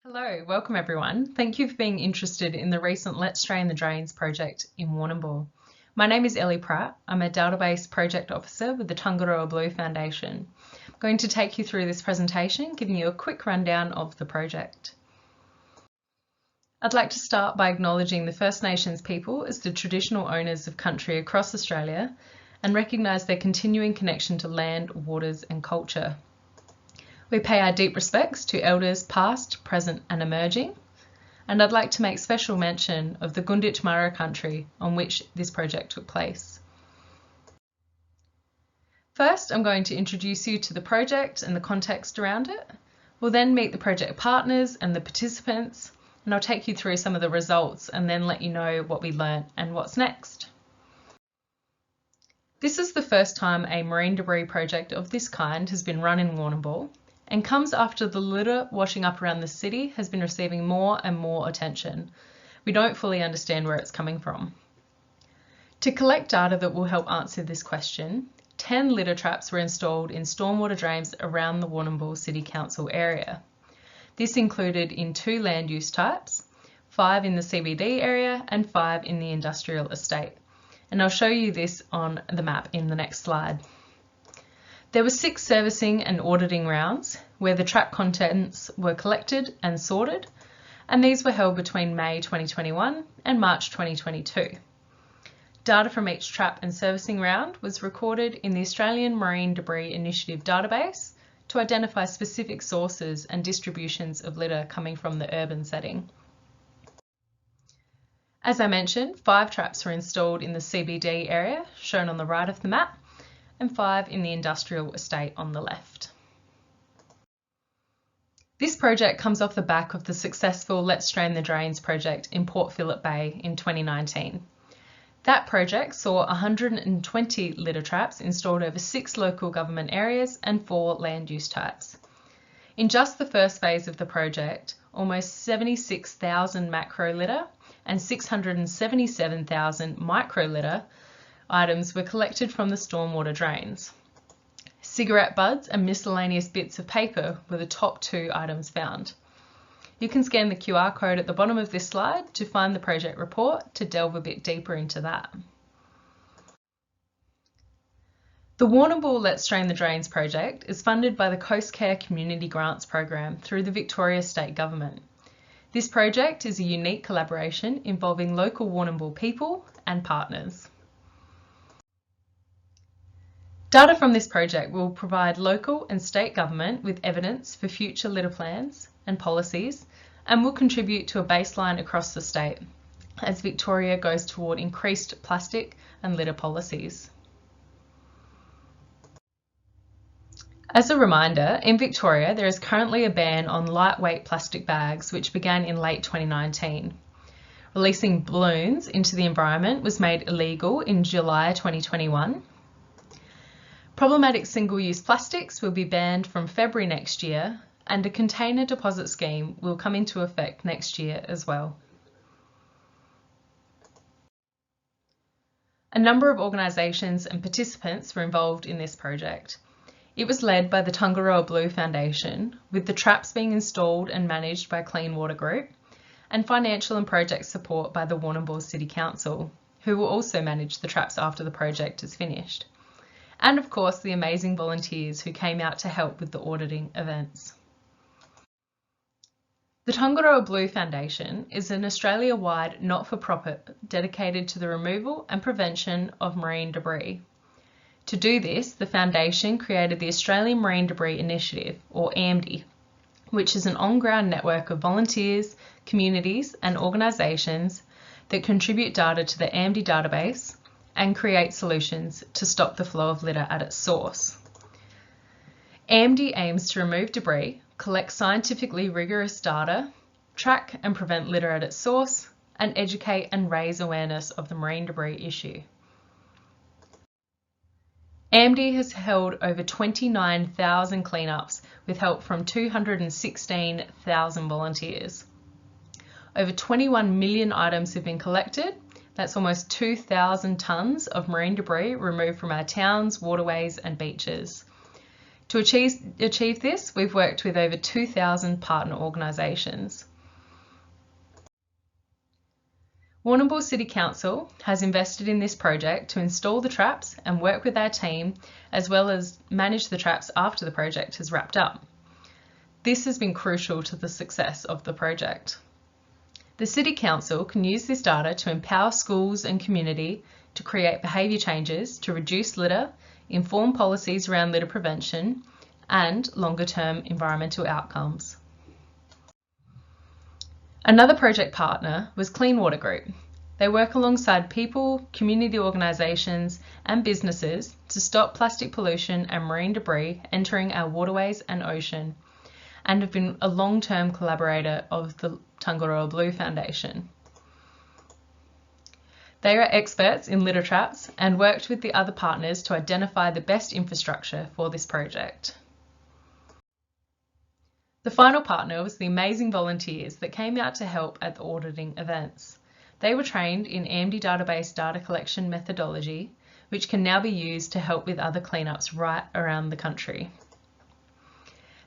Hello, welcome everyone. Thank you for being interested in the recent Let's Drain the Drains project in Warrnambool. My name is Ellie Pratt. I'm a database project officer with the Tangaroa Blue Foundation. I'm going to take you through this presentation, giving you a quick rundown of the project. I'd like to start by acknowledging the First Nations people as the traditional owners of country across Australia and recognise their continuing connection to land, waters and culture. We pay our deep respects to elders past, present and emerging, and I'd like to make special mention of the Gunditj Mara country on which this project took place. First, I'm going to introduce you to the project and the context around it. We'll then meet the project partners and the participants, and I'll take you through some of the results and then let you know what we learnt and what's next. This is the first time a marine debris project of this kind has been run in Warrnambool, and comes after the litter washing up around the city has been receiving more and more attention. We don't fully understand where it's coming from. To collect data that will help answer this question, 10 litter traps were installed in stormwater drains around the Warrnambool City Council area. This included in 2 land use types, 5 in the CBD area and 5 in the industrial estate. And I'll show you this on the map in the next slide. There were 6 servicing and auditing rounds where the trap contents were collected and sorted, and these were held between May 2021 and March 2022. Data from each trap and servicing round was recorded in the Australian Marine Debris Initiative database to identify specific sources and distributions of litter coming from the urban setting. As I mentioned, 5 traps were installed in the CBD area, shown on the right of the map, and 5 in the industrial estate on the left. This project comes off the back of the successful Let's Drain the Drains project in Port Phillip Bay in 2019. That project saw 120 litter traps installed over 6 local government areas and 4 land use types. In just the first phase of the project, almost 76,000 macro litter and 677,000 micro litter items were collected from the stormwater drains. Cigarette butts and miscellaneous bits of paper were the top 2 items found. You can scan the QR code at the bottom of this slide to find the project report to delve a bit deeper into that. The Warrnambool Let's Drain the Drains project is funded by the Coast Care Community Grants Program through the Victoria State Government. This project is a unique collaboration involving local Warrnambool people and partners. Data from this project will provide local and state government with evidence for future litter plans and policies, and will contribute to a baseline across the state as Victoria goes toward increased plastic and litter policies. As a reminder, in Victoria there is currently a ban on lightweight plastic bags which began in late 2019. Releasing balloons into the environment was made illegal in July 2021. Problematic single-use plastics will be banned from February next year, and a container deposit scheme will come into effect next year as well. A number of organisations and participants were involved in this project. It was led by the Tangaroa Blue Foundation, with the traps being installed and managed by Clean Water Group, and financial and project support by the Warrnambool City Council, who will also manage the traps after the project is finished. And of course the amazing volunteers who came out to help with the auditing events. The Tangaroa Blue Foundation is an Australia-wide not-for-profit dedicated to the removal and prevention of marine debris. To do this, the foundation created the Australian Marine Debris Initiative, or AMDI, which is an on-ground network of volunteers, communities and organisations that contribute data to the AMDI database and create solutions to stop the flow of litter at its source. AMDI aims to remove debris, collect scientifically rigorous data, track and prevent litter at its source, and educate and raise awareness of the marine debris issue. AMDI has held over 29,000 cleanups with help from 216,000 volunteers. Over 21 million items have been collected. That's almost 2,000 tonnes of marine debris removed from our towns, waterways and beaches. To achieve this, we've worked with over 2,000 partner organisations. Warrnambool City Council has invested in this project to install the traps and work with our team, as well as manage the traps after the project has wrapped up. This has been crucial to the success of the project. The City Council can use this data to empower schools and community to create behaviour changes to reduce litter, inform policies around litter prevention, and longer-term environmental outcomes. Another project partner was Clean Water Group. They work alongside people, community organisations and businesses to stop plastic pollution and marine debris entering our waterways and ocean, and have been a long-term collaborator of the Tangaroa Blue Foundation. They are experts in litter traps and worked with the other partners to identify the best infrastructure for this project. The final partner was the amazing volunteers that came out to help at the auditing events. They were trained in AMD database data collection methodology, which can now be used to help with other cleanups right around the country.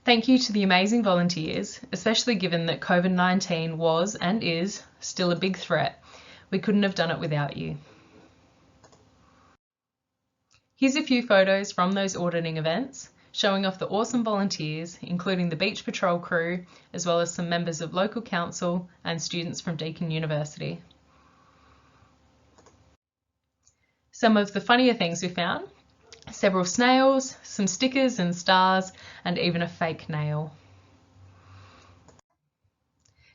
Thank you to the amazing volunteers, especially given that COVID-19 was and is still a big threat. We couldn't have done it without you. Here's a few photos from those auditing events, showing off the awesome volunteers, including the beach patrol crew, as well as some members of local council and students from Deakin University. Some of the funnier things we found: several snails, some stickers and stars, and even a fake nail.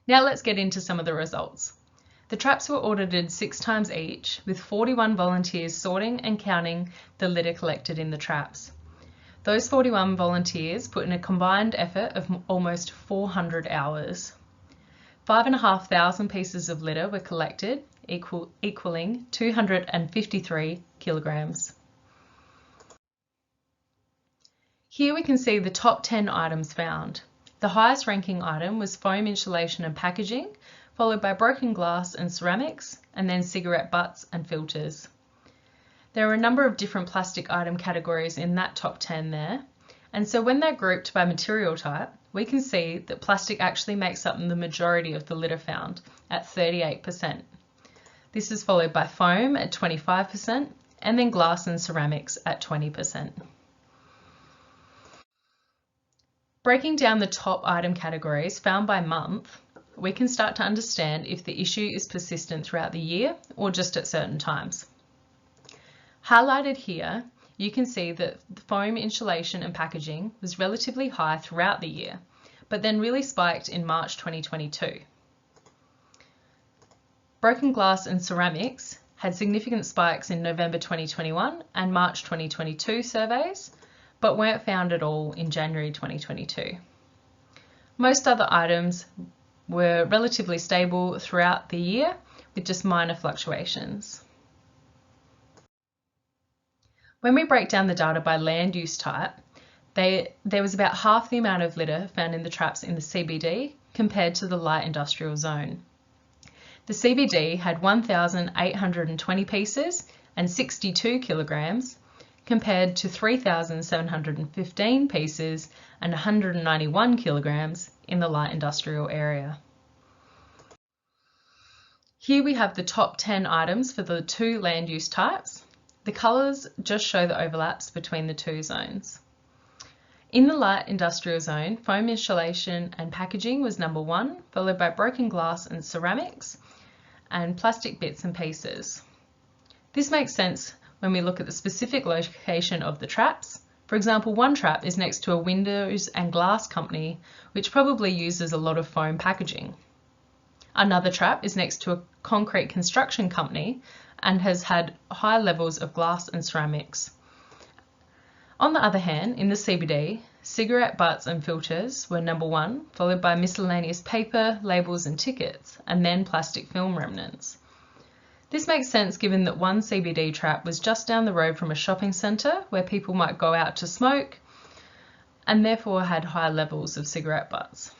Now let's get into some of the results. The traps were audited 6 times each, with 41 volunteers sorting and counting the litter collected in the traps. Those 41 volunteers put in a combined effort of almost 400 hours. 5,500 pieces of litter were collected, equaling 253 kilograms. Here we can see the top 10 items found. The highest ranking item was foam insulation and packaging, followed by broken glass and ceramics, and then cigarette butts and filters. There are a number of different plastic item categories in that top 10 there, and so when they're grouped by material type, we can see that plastic actually makes up the majority of the litter found at 38%. This is followed by foam at 25%, and then glass and ceramics at 20%. Breaking down the top item categories found by month, we can start to understand if the issue is persistent throughout the year or just at certain times. Highlighted here, you can see that the foam insulation and packaging was relatively high throughout the year, but then really spiked in March 2022. Broken glass and ceramics had significant spikes in November 2021 and March 2022 surveys, but weren't found at all in January 2022. Most other items were relatively stable throughout the year, with just minor fluctuations. When we break down the data by land use type, there was about half the amount of litter found in the traps in the CBD compared to the light industrial zone. The CBD had 1,820 pieces and 62 kilograms, compared to 3,715 pieces and 191 kilograms in the light industrial area. Here we have the top 10 items for the 2 land use types. The colours just show the overlaps between the 2 zones. In the light industrial zone, foam insulation and packaging was number 1, followed by broken glass and ceramics, and plastic bits and pieces. This makes sense when we look at the specific location of the traps. For example, one trap is next to a windows and glass company, which probably uses a lot of foam packaging. Another trap is next to a concrete construction company and has had high levels of glass and ceramics. On the other hand, in the CBD, cigarette butts and filters were number 1, followed by miscellaneous paper, labels and tickets, and then plastic film remnants. This makes sense given that one CBD trap was just down the road from a shopping centre where people might go out to smoke, and therefore had high levels of cigarette butts.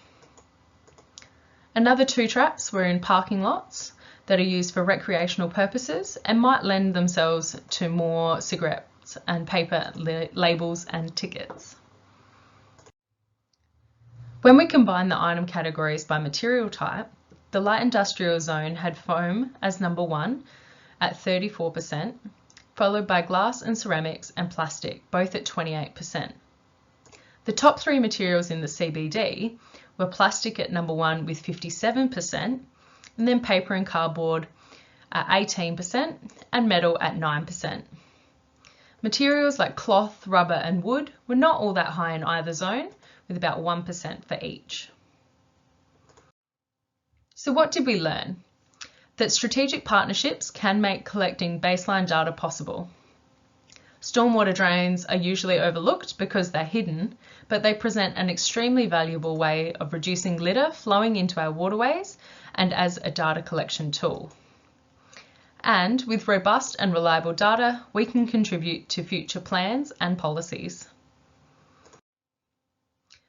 Another 2 traps were in parking lots that are used for recreational purposes and might lend themselves to more cigarettes and paper labels and tickets. When we combine the item categories by material type, the light industrial zone had foam as number 1 at 34%, followed by glass and ceramics and plastic, both at 28%. The top 3 materials in the CBD were plastic at number 1 with 57%, and then paper and cardboard at 18% and metal at 9%. Materials like cloth, rubber and wood were not all that high in either zone, with about 1% for each. So what did we learn? That strategic partnerships can make collecting baseline data possible. Stormwater drains are usually overlooked because they're hidden, but they present an extremely valuable way of reducing litter flowing into our waterways and as a data collection tool. And with robust and reliable data, we can contribute to future plans and policies.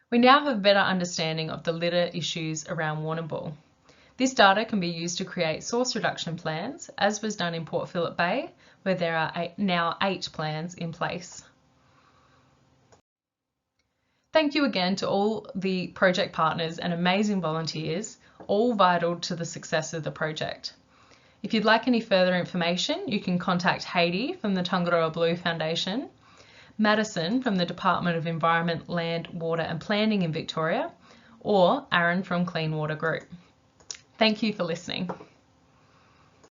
We now have a better understanding of the litter issues around Warrnambool. This data can be used to create source reduction plans, as was done in Port Phillip Bay, where there are now 8 plans in place. Thank you again to all the project partners and amazing volunteers, all vital to the success of the project. If you'd like any further information, you can contact Heidi from the Tangaroa Blue Foundation, Madison from the Department of Environment, Land, Water and Planning in Victoria, or Aaron from Clean Water Group. Thank you for listening.